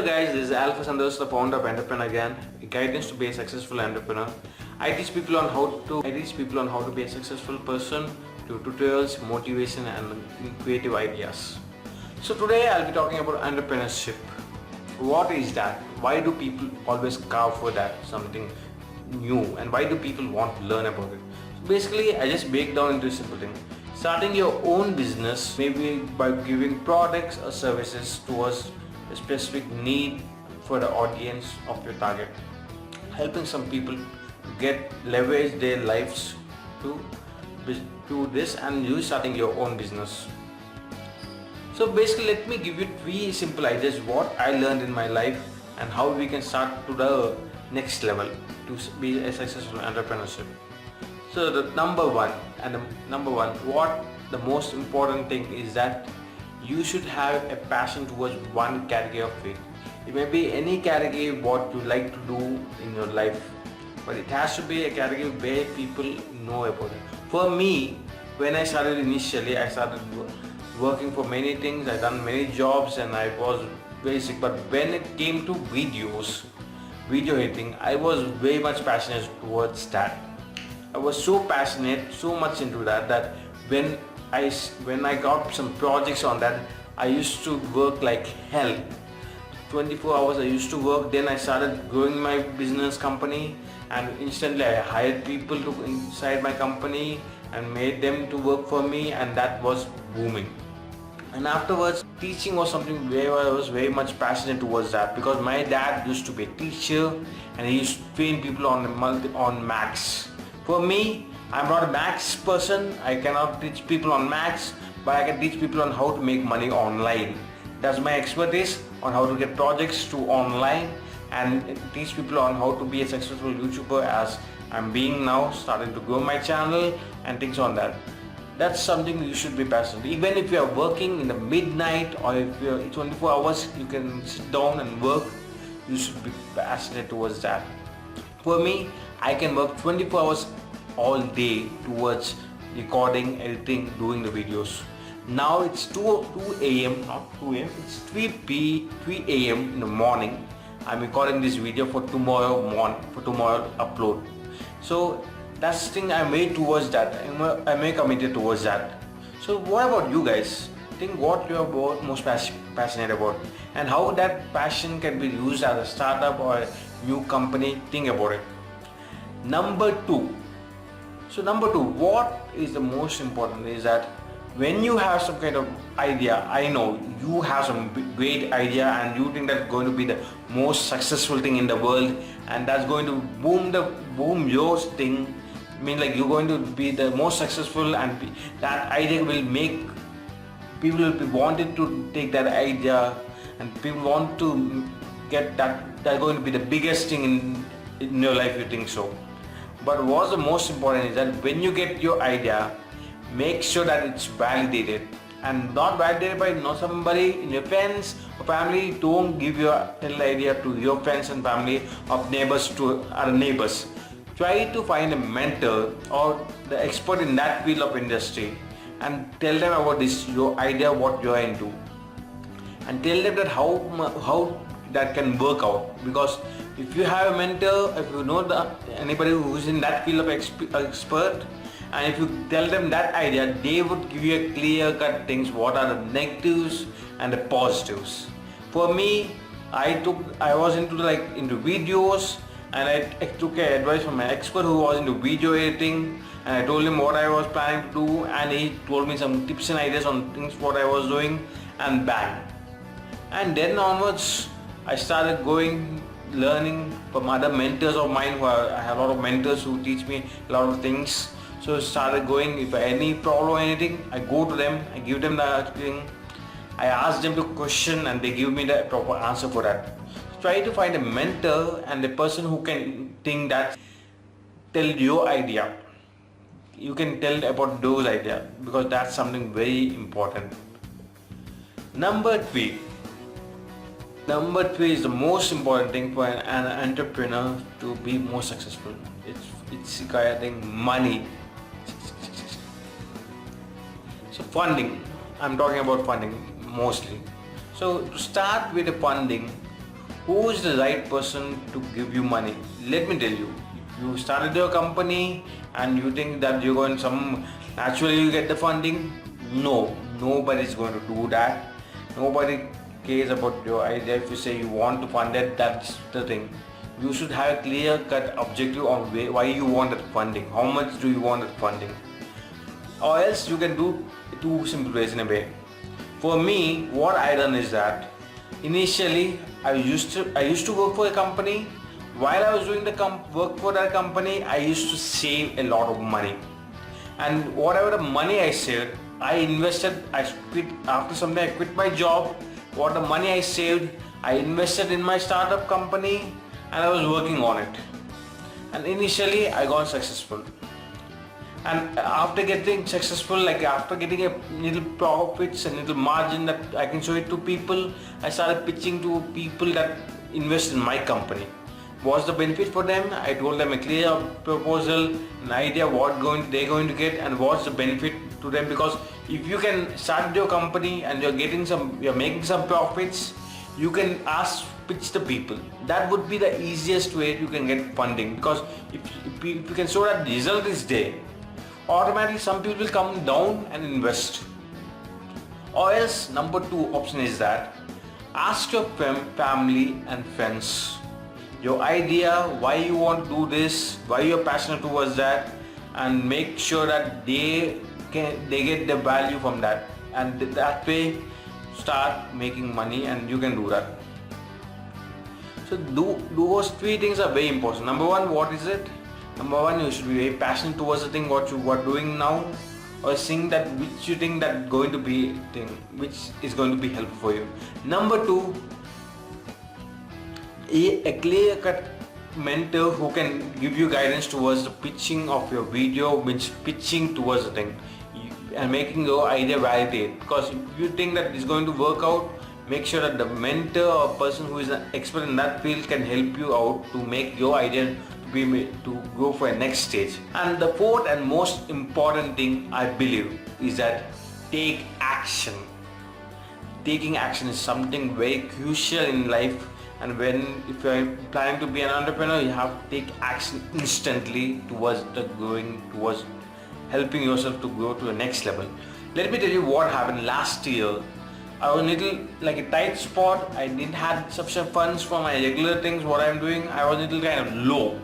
Hello guys, this is Alpha Sandos, the founder of Entrepreneur Gyan, a guidance to be a successful entrepreneur. I teach people on how to be a successful person through tutorials, motivation and creative ideas. So today I'll be talking about entrepreneurship. What is that? Why do people always carve for that something new, and why do people want to learn about it? So basically I just break down into a simple thing. Starting your own business, maybe by giving products or services towards a specific need for the audience of your target, helping some people get leverage their lives to this, and you starting your own business. So basically, let me give you 3 simple ideas what I learned in my life and how we can start to the next level to be a successful entrepreneurship. So the number one, what the most important thing is that you should have a passion towards one category of it. It may be any category what you like to do in your life, but it has to be a category where people know about it. For me, when I started initially, I started working for many things. I done many jobs and I was very sick. But when it came to video editing, I was very much passionate towards that. I was so passionate, so much into that when I got some projects on that, I used to work like hell. 24 hours I used to work. Then I started growing my business company, and instantly I hired people to inside my company and made them to work for me, and that was booming. And afterwards, teaching was something where I was very much passionate towards that, because my dad used to be a teacher and he used to train people on Max. For me, I'm not a Max person. I cannot teach people on Max, but I can teach people on how to make money online. That's my expertise, on how to get projects to online, and teach people on how to be a successful YouTuber as I'm being now, starting to grow my channel and things on that. That's something you should be passionate. Even if you are working in the midnight, or if you're 24 hours you can sit down and work, you should be passionate towards that. For me, I can work 24 hours all day towards recording, editing, doing the videos. Now it's 2 a.m. not 2 a.m. It's 3 a.m. in the morning. I'm recording this video for tomorrow upload. So that's the thing, I'm very towards that. I'm very committed towards that. So what about you guys? Think what you are most passionate about, and how that passion can be used as a startup or a new company. Think about it. Number two, what is the most important is that when you have some kind of idea, I know you have some great idea and you think that's going to be the most successful thing in the world, and that's going to boom your thing. I mean, like, you're going to be the most successful, and that idea will make people will be wanted to take that idea, and people want to get that. That's going to be the biggest thing in your life, you think so. But what's the most important is that when you get your idea, make sure that it's validated, and not validated by somebody in your friends or family. Don't tell the idea to your friends and family of neighbors to other neighbors. Try to find a mentor or the expert in that field of industry and tell them about your idea, what you are into, and tell them that how that can work out. Because if you have a mentor, if you know anybody who is in that field of expert, and if you tell them that idea, they would give you a clear cut things, what are the negatives and the positives. For me, I was into videos, and I took advice from an expert who was into video editing, and I told him what I was planning to do, and he told me some tips and ideas on things what I was doing, and bang. And then onwards, I started learning from other mentors of mine. I have a lot of mentors who teach me a lot of things. So I started going, if I have any problem or anything, I go to them, I give them the thing, I ask them to question, and they give me the proper answer for that. Try to find a mentor and a person who can tell your idea. You can tell about those ideas, because that's something very important. Number three is the most important thing for an entrepreneur to be more successful. It's regarding money. So funding, I'm talking about funding mostly. So to start with the funding, Who is the right person to give you money? Let me tell you, you started your company and you think that you're going some naturally you get the funding. No, nobody is going to do that. Nobody cares about your idea. If you say you want to fund it, that's the thing. You should have a clear cut objective on why you want that funding, how much do you want that funding, or else you can do two simple ways in a way. For me, what I done is that initially I used to work for a company. While I was doing the work for that company, I used to save a lot of money, and whatever the money I saved, I invested. I quit after some time. I quit my job. What the money I saved, I invested in my startup company, and I was working on it. And initially, I got successful. And after getting successful, like after getting a little profits and little margin that I can show it to people, I started pitching to people that invest in my company. What's the benefit for them? I told them a clear proposal, an idea what they're going to get, and what's the benefit to them. Because if you can start your company and you're making some profits, you can pitch the people. That would be the easiest way you can get funding. Because if you can show that the result is there, automatically some people will come down and invest. Or else, number two option is that ask your family and friends your idea, why you want to do this, why you're passionate towards that, and make sure that they get the value from that, and that way start making money, and you can do that. So those three things are very important. Number one, what is it? Number one, you should be very passionate towards the thing what you are doing now, or seeing that which you think that going to be thing which is going to be helpful for you. Number two, a clear cut mentor who can give you guidance towards the pitching of your video, which pitching towards the thing and making your idea validate. Because if you think that it's going to work out, make sure that the mentor or person who is an expert in that field can help you out to make your idea to go for a next stage. And the fourth and most important thing I believe is that take action. Taking action is something very crucial in life. And if you're planning to be an entrepreneur, you have to take action instantly towards helping yourself to go to the next level. Let me tell you what happened last year. I was a little like a tight spot. I didn't have sufficient funds for my regular things, what I'm doing. I was a little kind of low.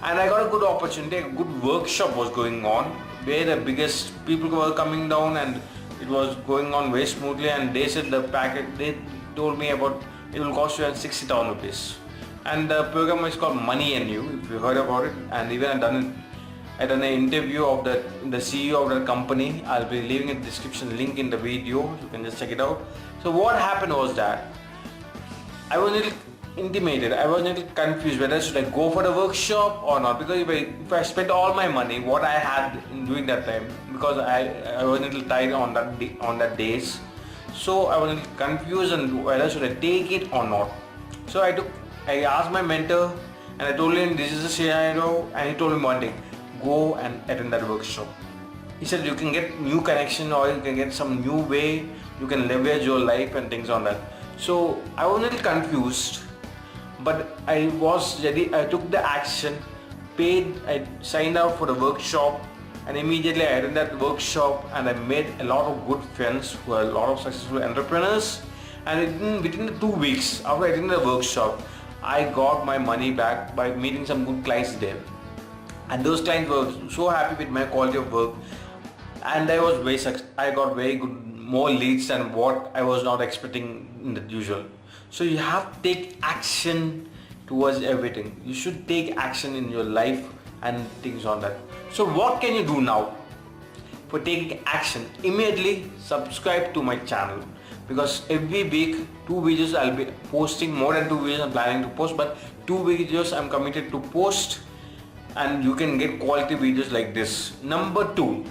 And I got a good opportunity, a good workshop was going on where the biggest people were coming down, and it was going on very smoothly, and they said the package, they told me about it will cost you around 60,000 rupees. And the program is called Money and You, if you heard about it. And even I done an interview of the CEO of that company. I'll be leaving a description link in the video, you can just check it out. So what happened was that I was a little intimidated, I was a little confused whether should I go for the workshop or not, because if I spent all my money what I had in doing that time, because I was a little tight on that days. So I was a little confused on whether should I take it or not. So I asked my mentor and I told him this is the scenario, and he told me one thing, go and attend that workshop. He said you can get new connection, or you can get some new way you can leverage your life and things on that. So I was a little confused, but I was ready. I took the action, I signed up for the workshop, and immediately I attended that workshop, and I made a lot of good friends who are a lot of successful entrepreneurs. And within the 2 weeks after attending the workshop, I got my money back by meeting some good clients there. And those clients were so happy with my quality of work, and I got very good, more leads than what I was not expecting in the usual. So you have to take action towards everything. You should take action in your life and things on that. So what can you do now for taking action? Immediately subscribe to my channel, because every week 2 videos I'll be posting. More than 2 videos I'm planning to post, but 2 videos I'm committed to post, and you can get quality videos like this. Number 2,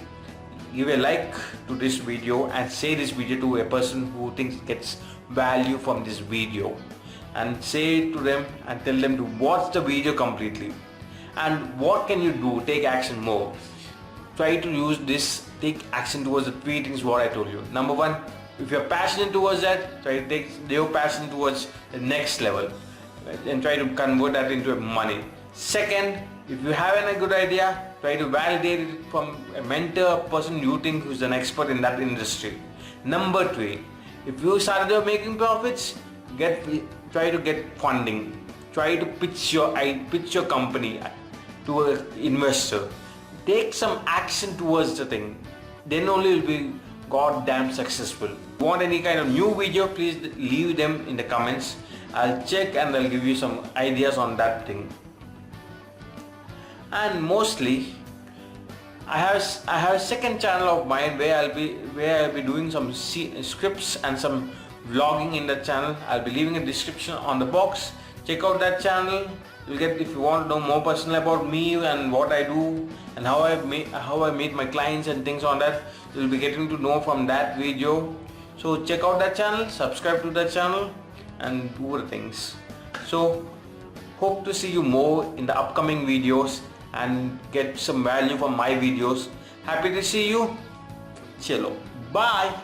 give a like to this video and share this video to a person who thinks gets value from this video, and say to them and tell them to watch the video completely. And what can you do? Take action more. Try to use this, take action towards the 3 things what I told you. Number 1, If you're passionate towards that, try to take your passion towards the next level, right? And try to convert that into money. Second, if you have a good idea, try to validate it from a mentor, a person you think who's an expert in that industry. Number three, if you started making profits, try to get funding. Try to pitch your company to an investor. Take some action towards the thing. Then only you'll be goddamn successful. If you want any kind of new video, please leave them in the comments. I'll check and I'll give you some ideas on that thing. And mostly, I have a second channel of mine where I'll be doing some scripts and some vlogging in the channel. I'll be leaving a description on the box. Check out that channel. You'll get, if you want to know more personal about me and what I do and how I meet my clients and things on that, you'll be getting to know from that video. So check out that channel, subscribe to that channel and do the things. So hope to see you more in the upcoming videos and get some value from my videos. Happy to see you. Chalo. Bye.